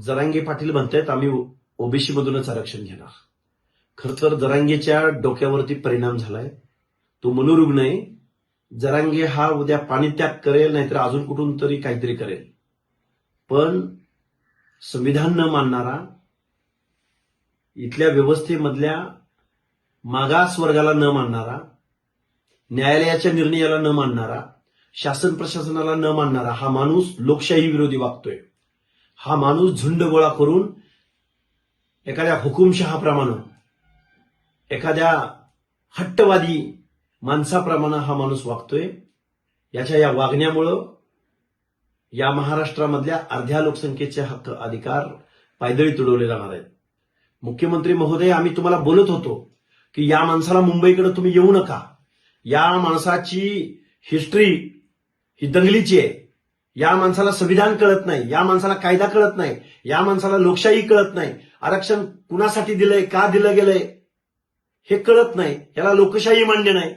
जरांगे पाटील म्हणतायत आम्ही ओबीसी मधूनच आरक्षण घेणार. खर तर जरांगेच्या डोक्यावरती परिणाम झालाय. तो मनोरुग्ण आहे. जरांगे हा उद्या पाणीत्याग करेल, नाहीतर अजून कुठून तरी काहीतरी करेल. पण संविधान न मानणारा, इथल्या व्यवस्थेमधल्या मागास वर्गाला न मानणारा, न्यायालयाच्या निर्णयाला न मानणारा, शासन प्रशासनाला न मानणारा हा माणूस लोकशाही विरोधी वागतोय. हा माणूस झुंड गोळा करून एखाद्या हुकुमशहाप्रमाणे, एखाद्या हट्टवादी माणसाप्रमाणे हा माणूस वागतोय. याच्या या वागण्यामुळं या महाराष्ट्रामधल्या अर्ध्या लोकसंख्येचे हक्क अधिकार पायदळी तुडवले जाणार आहेत. मुख्यमंत्री महोदय, आम्ही तुम्हाला बोलत होतो की या माणसाला मुंबईकडे तुम्ही येऊ नका. या माणसाची हिस्ट्री ही दंगलीची आहे. या माणसाला संविधान कळत नाही, या माणसाला कायदा कळत नाही, या माणसाला लोकशाही कळत नाही, आरक्षण कुणासाठी दिलंय, का दिलं गेलंय हे कळत नाही, याला लोकशाही मान्य नाही.